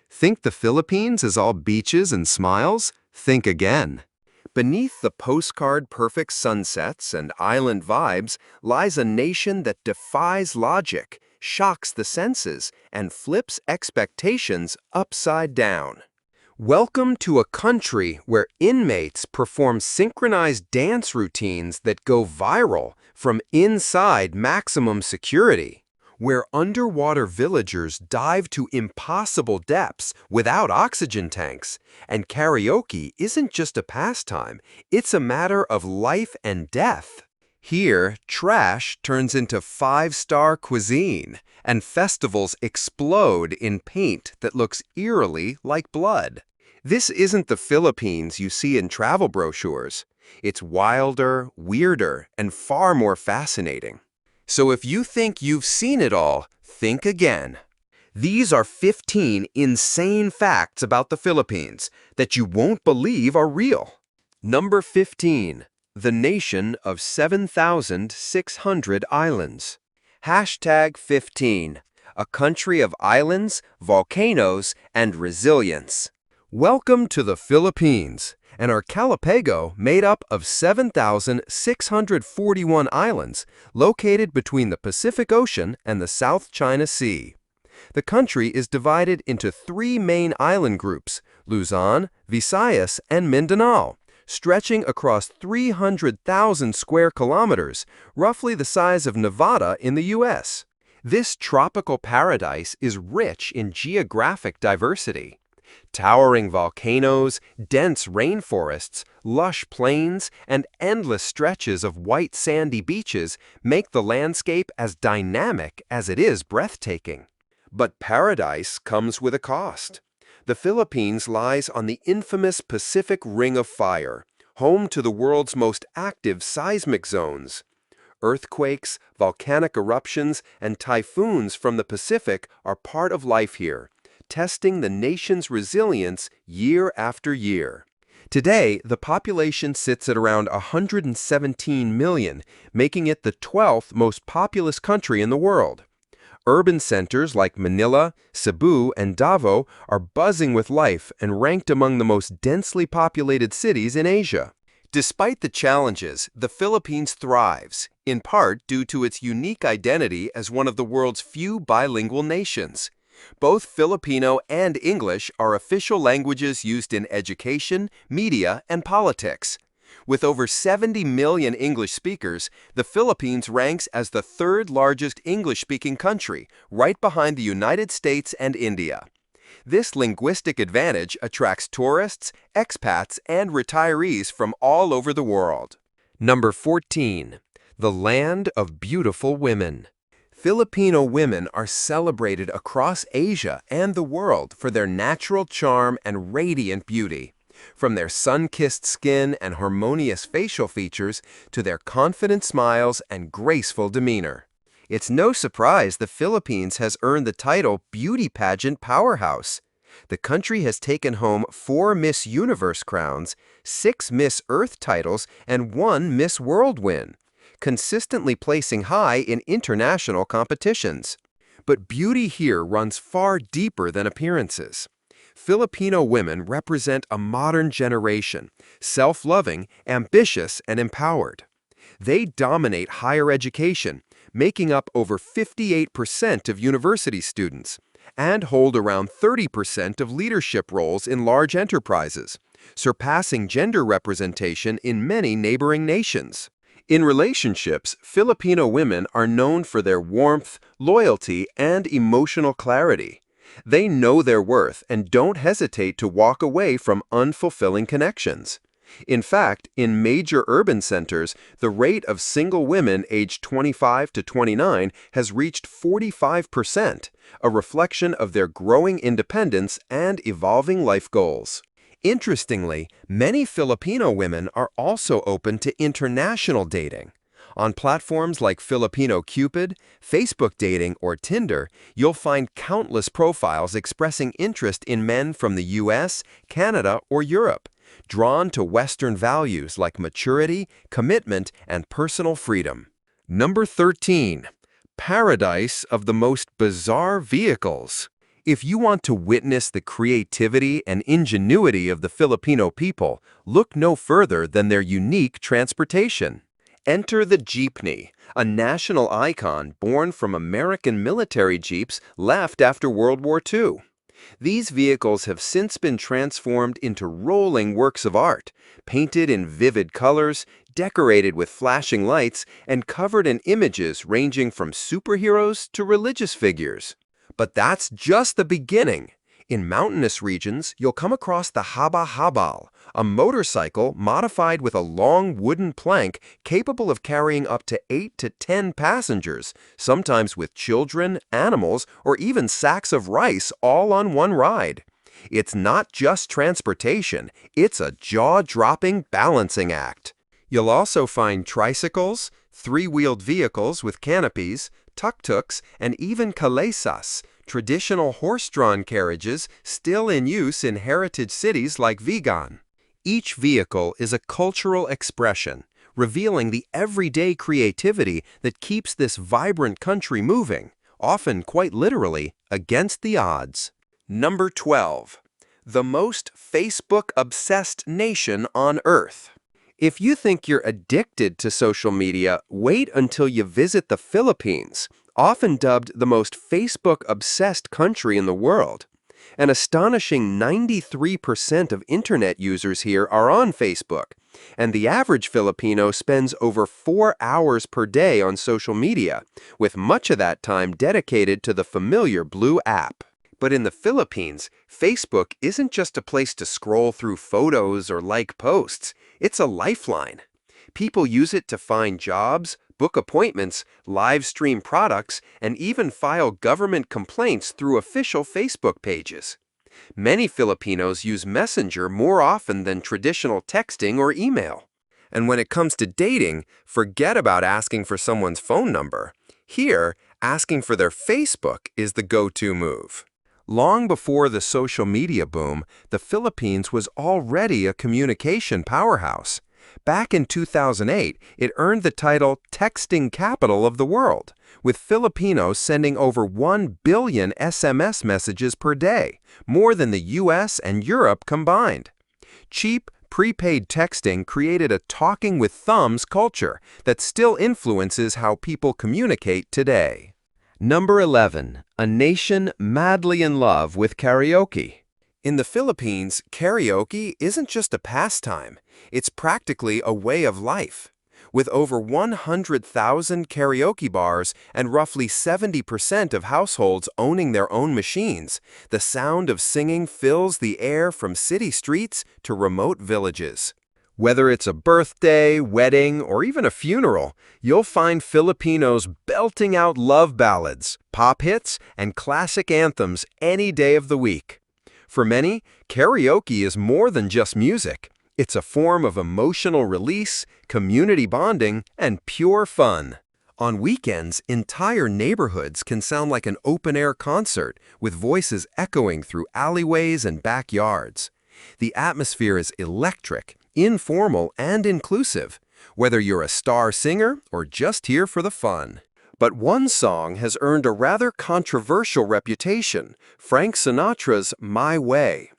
Think the Philippines is all beaches and smiles? Think again. Beneath the postcard-perfect sunsets and island vibes lies a nation that defies logic, shocks the senses, and flips expectations upside down. Welcome to a country where inmates perform synchronized dance routines that go viral from inside maximum security, where underwater villagers dive to impossible depths without oxygen tanks, and karaoke isn't just a pastime, it's a matter of life and death. Here, trash turns into five-star cuisine, and festivals explode in paint that looks eerily like blood. This isn't the Philippines you see in travel brochures. It's wilder, weirder, and far more fascinating. So if you think you've seen it all, think again. These are 15 insane facts about the Philippines that you won't believe are real. Number 15. The nation of 7,600 islands. Hashtag 15. A country of islands, volcanoes, and resilience. Welcome to the Philippines, an archipelago made up of 7,641 islands located between the Pacific Ocean and the South China Sea. The country is divided into three main island groups, Luzon, Visayas, and Mindanao, stretching across 300,000 square kilometers, roughly the size of Nevada in the U.S. This tropical paradise is rich in geographic diversity. Towering volcanoes, dense rainforests, lush plains, and endless stretches of white sandy beaches make the landscape as dynamic as it is breathtaking. But paradise comes with a cost. The Philippines lies on the infamous Pacific Ring of Fire, home to the world's most active seismic zones. Earthquakes, volcanic eruptions, and typhoons from the Pacific are part of life here, testing the nation's resilience year after year. Today, the population sits at around 117 million, making it the 12th most populous country in the world. Urban centers like Manila, Cebu, and Davao are buzzing with life and ranked among the most densely populated cities in Asia. Despite the challenges, the Philippines thrives, in part due to its unique identity as one of the world's few bilingual nations. Both Filipino and English are official languages used in education, media, and politics. With over 70 million English speakers, the Philippines ranks as the third largest English-speaking country, right behind the United States and India. This linguistic advantage attracts tourists, expats, and retirees from all over the world. Number 14. The land of beautiful women. Filipino women are celebrated across Asia and the world for their natural charm and radiant beauty. From their sun-kissed skin and harmonious facial features to their confident smiles and graceful demeanor. It's no surprise the Philippines has earned the title Beauty Pageant Powerhouse. The country has taken home 4 Miss Universe crowns, 6 Miss Earth titles, and 1 Miss World win, consistently placing high in international competitions. But beauty here runs far deeper than appearances. Filipino women represent a modern generation, self-loving, ambitious, and empowered. They dominate higher education, making up over 58% of university students, and hold around 30% of leadership roles in large enterprises, surpassing gender representation in many neighboring nations. In relationships, Filipino women are known for their warmth, loyalty, and emotional clarity. They know their worth and don't hesitate to walk away from unfulfilling connections. In fact, in major urban centers, the rate of single women aged 25 to 29 has reached 45%, a reflection of their growing independence and evolving life goals. Interestingly, many Filipino women are also open to international dating. On platforms like Filipino Cupid, Facebook Dating, or Tinder, you'll find countless profiles expressing interest in men from the US, Canada, or Europe, drawn to Western values like maturity, commitment, and personal freedom. Number 13. Paradise of the most bizarre vehicles. If you want to witness the creativity and ingenuity of the Filipino people, look no further than their unique transportation. Enter the jeepney, a national icon born from American military jeeps left after World War II. These vehicles have since been transformed into rolling works of art, painted in vivid colors, decorated with flashing lights, and covered in images ranging from superheroes to religious figures. But that's just the beginning. In mountainous regions, you'll come across the haba-habal, a motorcycle modified with a long wooden plank capable of carrying up to 8 to 10 passengers, sometimes with children, animals, or even sacks of rice all on one ride. It's not just transportation, it's a jaw-dropping balancing act. You'll also find tricycles, three-wheeled vehicles with canopies, tuk-tuks, and even kalesas, traditional horse-drawn carriages still in use in heritage cities like Vigan. Each vehicle is a cultural expression, revealing the everyday creativity that keeps this vibrant country moving, often quite literally, against the odds. Number 12. The most Facebook-obsessed nation on Earth. If you think you're addicted to social media, wait until you visit the Philippines, often dubbed the most Facebook-obsessed country in the world. An astonishing 93% of internet users here are on Facebook, and the average Filipino spends over 4 hours per day on social media, with much of that time dedicated to the familiar blue app. But in the Philippines, Facebook isn't just a place to scroll through photos or like posts. It's a lifeline. People use it to find jobs, book appointments, live stream products, and even file government complaints through official Facebook pages. Many Filipinos use Messenger more often than traditional texting or email. And when it comes to dating, forget about asking for someone's phone number. Here, asking for their Facebook is the go-to move. Long before the social media boom, the Philippines was already a communication powerhouse. Back in 2008, it earned the title Texting Capital of the World, with Filipinos sending over 1 billion SMS messages per day, more than the US and Europe combined. Cheap, prepaid texting created a talking with thumbs culture that still influences how people communicate today. Number 11. A nation madly in love with karaoke. In the Philippines, karaoke isn't just a pastime, it's practically a way of life. With over 100,000 karaoke bars and roughly 70% of households owning their own machines, the sound of singing fills the air from city streets to remote villages. Whether it's a birthday, wedding, or even a funeral, you'll find Filipinos belting out love ballads, pop hits, and classic anthems any day of the week. For many, karaoke is more than just music. It's a form of emotional release, community bonding, and pure fun. On weekends, entire neighborhoods can sound like an open-air concert, with voices echoing through alleyways and backyards. The atmosphere is electric, informal, and inclusive, whether you're a star singer or just here for the fun. But one song has earned a rather controversial reputation, Frank Sinatra's My Way.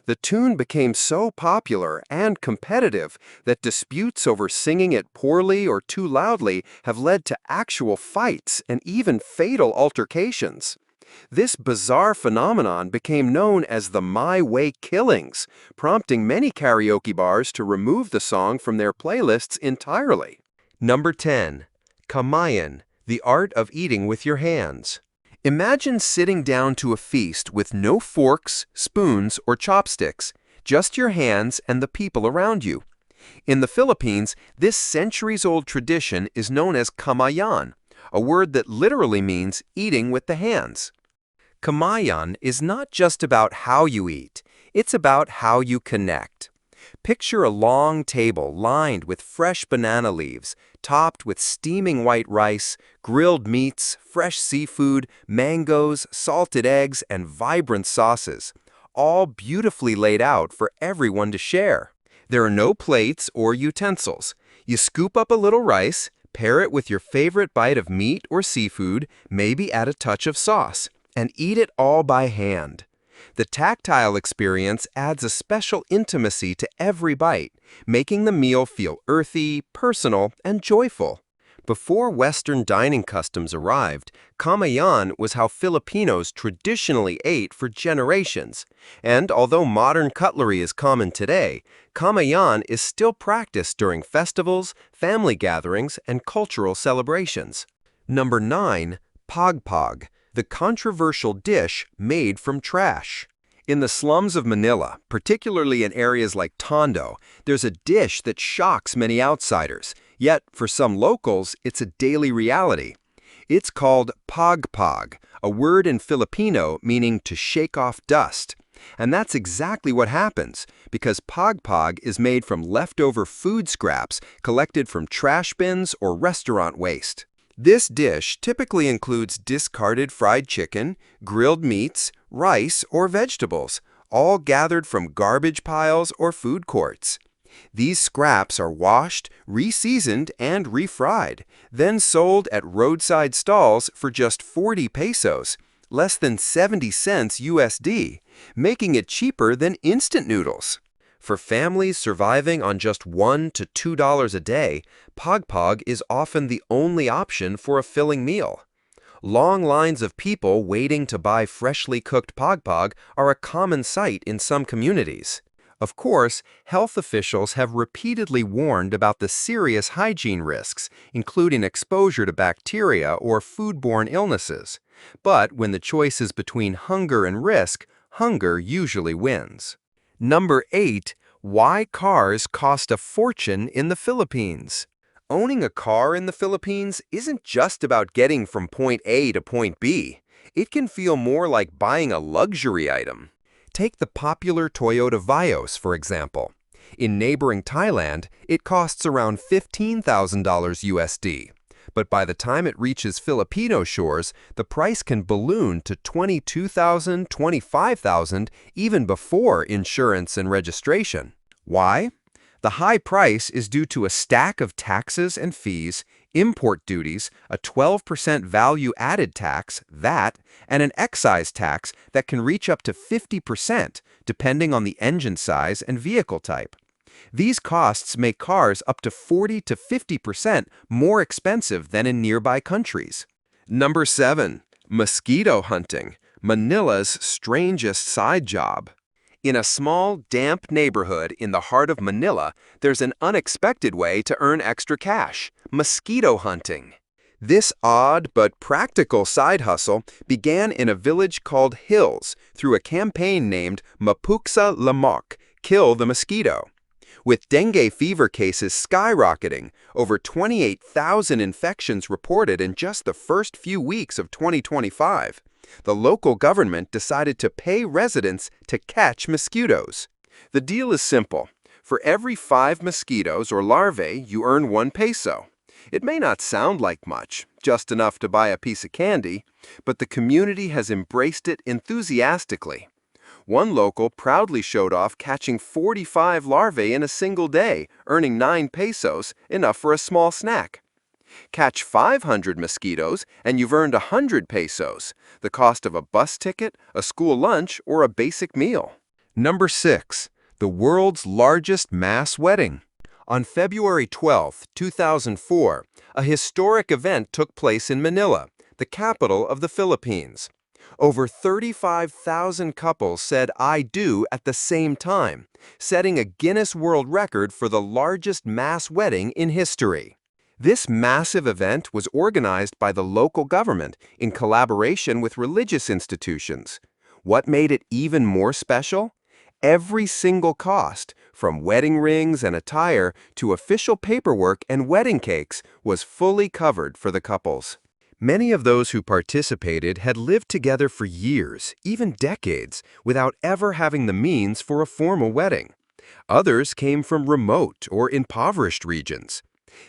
The tune became so popular and competitive that disputes over singing it poorly or too loudly have led to actual fights and even fatal altercations. This bizarre phenomenon became known as the My Way Killings, prompting many karaoke bars to remove the song from their playlists entirely. Number 10. Kamayan, the art of eating with your hands. Imagine sitting down to a feast with no forks, spoons, or chopsticks, just your hands and the people around you. In the Philippines, this centuries-old tradition is known as kamayan, a word that literally means eating with the hands. Kamayan is not just about how you eat, it's about how you connect. Picture a long table lined with fresh banana leaves, topped with steaming white rice, grilled meats, fresh seafood, mangoes, salted eggs, and vibrant sauces, all beautifully laid out for everyone to share. There are no plates or utensils. You scoop up a little rice, pair it with your favorite bite of meat or seafood, maybe add a touch of sauce, and eat it all by hand. The tactile experience adds a special intimacy to every bite, making the meal feel earthy, personal, and joyful. Before Western dining customs arrived, kamayan was how Filipinos traditionally ate for generations. And although modern cutlery is common today, kamayan is still practiced during festivals, family gatherings, and cultural celebrations. Number 9. Pagpag, the controversial dish made from trash. In the slums of Manila, particularly in areas like Tondo, there's a dish that shocks many outsiders. Yet, for some locals, it's a daily reality. It's called pagpag, a word in Filipino meaning to shake off dust. And that's exactly what happens, because pagpag is made from leftover food scraps collected from trash bins or restaurant waste. This dish typically includes discarded fried chicken, grilled meats, rice, or vegetables, all gathered from garbage piles or food courts. These scraps are washed, re-seasoned, and refried, then sold at roadside stalls for just 40 pesos, less than 70 cents USD, making it cheaper than instant noodles. For families surviving on just $1 to $2 a day, pagpag is often the only option for a filling meal. Long lines of people waiting to buy freshly cooked pagpag are a common sight in some communities. Of course, health officials have repeatedly warned about the serious hygiene risks, including exposure to bacteria or foodborne illnesses. But when the choice is between hunger and risk, hunger usually wins. Number 8. Why cars cost a fortune in the Philippines. Owning a car in the Philippines isn't just about getting from point A to point B. It can feel more like buying a luxury item. Take the popular Toyota Vios, for example. In neighboring Thailand, it costs around $15,000 USD. But by the time it reaches Filipino shores, the price can balloon to $22,000, $25,000, even before insurance and registration. Why? The high price is due to a stack of taxes and fees, import duties, a 12% value-added tax, VAT, and an excise tax that can reach up to 50%, depending on the engine size and vehicle type. These costs make cars up to 40 to 50% more expensive than in nearby countries. Number 7. Mosquito hunting, Manila's strangest side job. In a small, damp neighborhood in the heart of Manila, there's an unexpected way to earn extra cash: mosquito hunting. This odd but practical side hustle began in a village called Hills through a campaign named Mapuksa Lamok, Kill the Mosquito. With dengue fever cases skyrocketing, over 28,000 infections reported in just the first few weeks of 2025, the local government decided to pay residents to catch mosquitoes. The deal is simple. For every 5 mosquitoes or larvae, you earn 1 peso. It may not sound like much, just enough to buy a piece of candy, but the community has embraced it enthusiastically. One local proudly showed off catching 45 larvae in a single day, earning 9 pesos, enough for a small snack. Catch 500 mosquitoes and you've earned 100 pesos, the cost of a bus ticket, a school lunch, or a basic meal. Number 6. The world's largest mass wedding. On February 12, 2004, a historic event took place in Manila, the capital of the Philippines. Over 35,000 couples said "I do" at the same time, setting a Guinness World Record for the largest mass wedding in history. This massive event was organized by the local government in collaboration with religious institutions. What made it even more special? Every single cost, from wedding rings and attire to official paperwork and wedding cakes, was fully covered for the couples. Many of those who participated had lived together for years, even decades, without ever having the means for a formal wedding. Others came from remote or impoverished regions.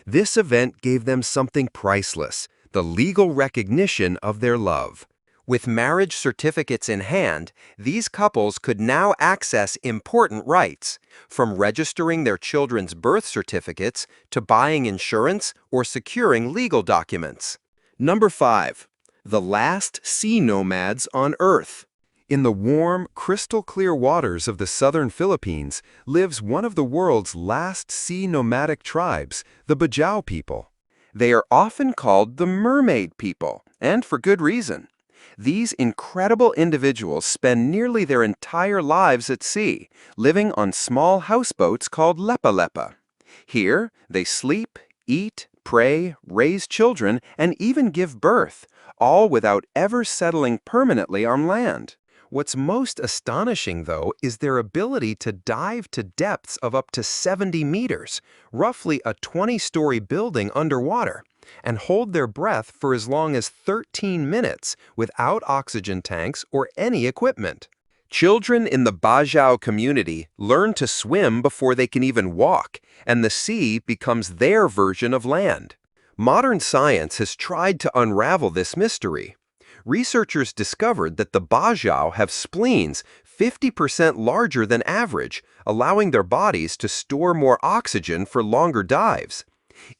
This event gave them something priceless: the legal recognition of their love. With marriage certificates in hand, these couples could now access important rights, from registering their children's birth certificates to buying insurance or securing legal documents. Number 5. The last sea nomads on Earth. In the warm, crystal-clear waters of the southern Philippines lives one of the world's last sea nomadic tribes, the Bajau people. They are often called the mermaid people, and for good reason. These incredible individuals spend nearly their entire lives at sea, living on small houseboats called lepa-lepa. Here, they sleep, eat, pray, raise children, and even give birth, all without ever settling permanently on land. What's most astonishing, though, is their ability to dive to depths of up to 70 meters, roughly a 20-story building underwater, and hold their breath for as long as 13 minutes without oxygen tanks or any equipment. Children in the Bajau community learn to swim before they can even walk, and the sea becomes their version of land. Modern science has tried to unravel this mystery. Researchers discovered that the Bajau have spleens 50% larger than average, allowing their bodies to store more oxygen for longer dives.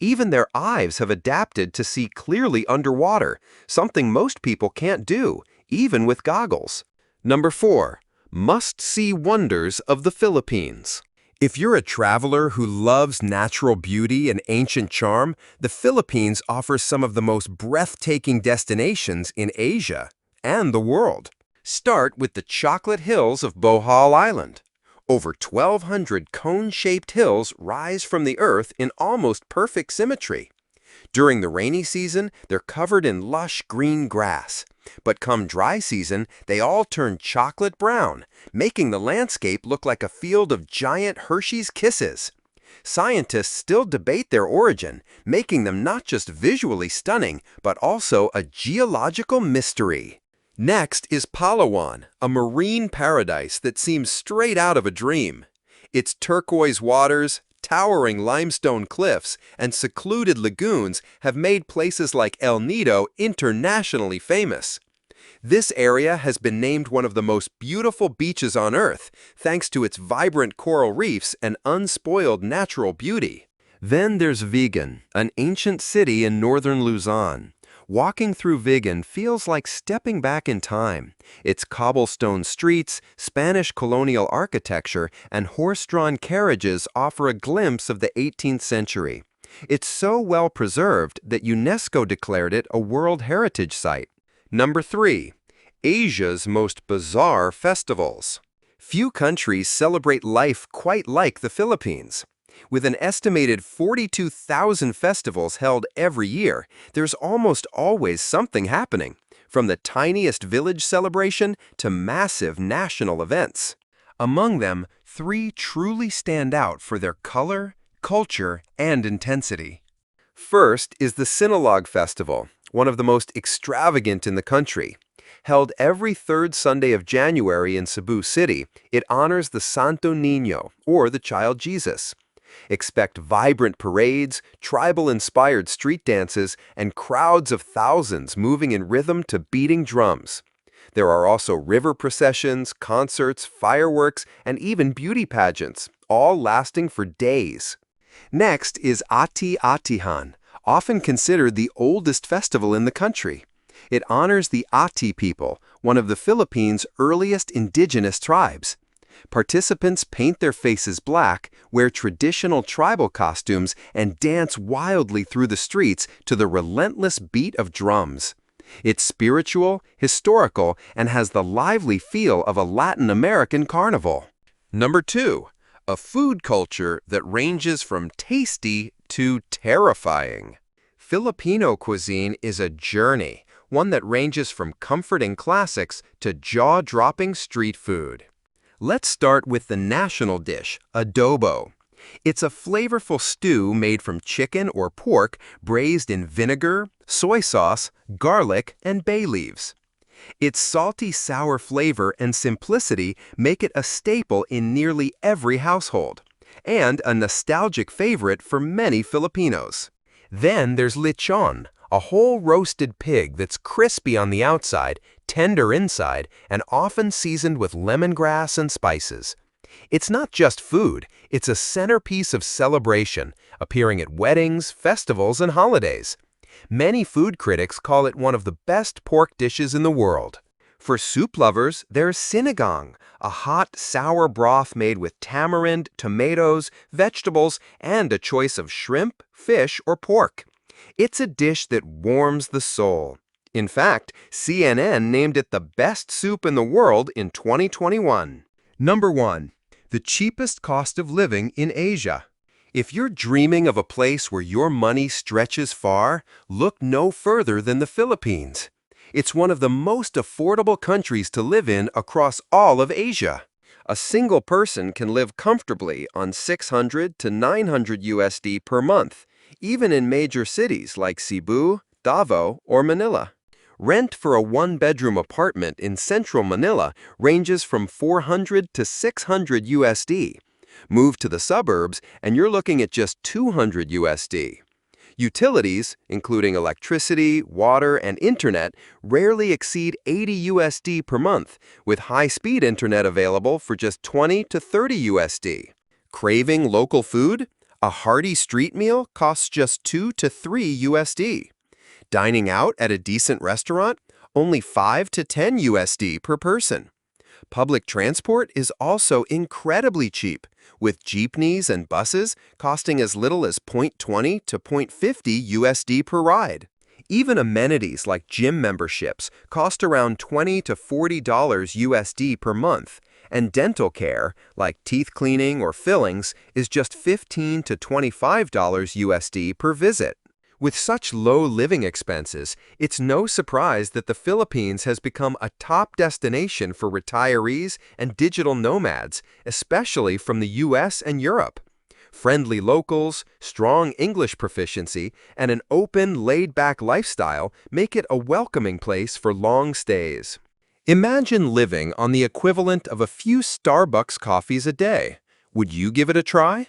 Even their eyes have adapted to see clearly underwater, something most people can't do, even with goggles. Number 4. Must-see wonders of the Philippines. If you're a traveler who loves natural beauty and ancient charm, the Philippines offers some of the most breathtaking destinations in Asia and the world. Start with the chocolate hills of Bohol Island. Over 1,200 cone-shaped hills rise from the earth in almost perfect symmetry. During the rainy season, they're covered in lush green grass. But come dry season, they all turn chocolate brown, making the landscape look like a field of giant Hershey's Kisses. Scientists still debate their origin, making them not just visually stunning, but also a geological mystery. Next is Palawan, a marine paradise that seems straight out of a dream. Its turquoise waters, towering limestone cliffs, and secluded lagoons have made places like El Nido internationally famous. This area has been named one of the most beautiful beaches on Earth, thanks to its vibrant coral reefs and unspoiled natural beauty. Then there's Vigan, an ancient city in northern Luzon. Walking through Vigan feels like stepping back in time. Its cobblestone streets, Spanish colonial architecture, and horse-drawn carriages offer a glimpse of the 18th century. It's so well preserved that UNESCO declared it a World Heritage Site. Number 3. Asia's most bizarre festivals. Few countries celebrate life quite like the Philippines. With an estimated 42,000 festivals held every year, there's almost always something happening, from the tiniest village celebration to massive national events. Among them, 3 truly stand out for their color, culture, and intensity. First is the Sinulog Festival, one of the most extravagant in the country. Held every third Sunday of January in Cebu City, it honors the Santo Niño, or the Child Jesus. Expect vibrant parades, tribal-inspired street dances, and crowds of thousands moving in rhythm to beating drums. There are also river processions, concerts, fireworks, and even beauty pageants, all lasting for days. Next is Ati-Atihan, often considered the oldest festival in the country. It honors the Ati people, one of the Philippines' earliest indigenous tribes. Participants paint their faces black, wear traditional tribal costumes, and dance wildly through the streets to the relentless beat of drums. It's spiritual, historical, and has the lively feel of a Latin American carnival. Number 2. A food culture that ranges from tasty to terrifying. Filipino cuisine is a journey, one that ranges from comforting classics to jaw-dropping street food. Let's start with the national dish, adobo. It's a flavorful stew made from chicken or pork braised in vinegar, soy sauce, garlic, and bay leaves. Its salty, sour flavor and simplicity make it a staple in nearly every household, and a nostalgic favorite for many Filipinos. Then there's lechon, a whole roasted pig that's crispy on the outside, tender inside, and often seasoned with lemongrass and spices. It's not just food, it's a centerpiece of celebration, appearing at weddings, festivals, and holidays. Many food critics call it one of the best pork dishes in the world. For soup lovers, there's sinigang, a hot, sour broth made with tamarind, tomatoes, vegetables, and a choice of shrimp, fish, or pork. It's a dish that warms the soul. In fact, CNN named it the best soup in the world in 2021. Number 1. The cheapest cost of living in Asia. If you're dreaming of a place where your money stretches far, look no further than the Philippines. It's one of the most affordable countries to live in across all of Asia. A single person can live comfortably on 600 to 900 USD per month, even in major cities like Cebu, Davao, or Manila. Rent for a one-bedroom apartment in central Manila ranges from 400 to 600 USD. Move to the suburbs and you're looking at just 200 USD. Utilities, including electricity, water, and internet, rarely exceed 80 USD per month, with high-speed internet available for just 20 to 30 USD. Craving local food? A hearty street meal costs just 2 to 3 USD. Dining out at a decent restaurant? Only 5 to 10 USD per person. Public transport is also incredibly cheap, with jeepneys and buses costing as little as 0.20 to 0.50 USD per ride. Even amenities like gym memberships cost around $20 to $40 USD per month, and dental care, like teeth cleaning or fillings, is just $15 to $25 USD per visit. With such low living expenses, it's no surprise that the Philippines has become a top destination for retirees and digital nomads, especially from the US and Europe. Friendly locals, strong English proficiency, and an open, laid-back lifestyle make it a welcoming place for long stays. Imagine living on the equivalent of a few Starbucks coffees a day. Would you give it a try?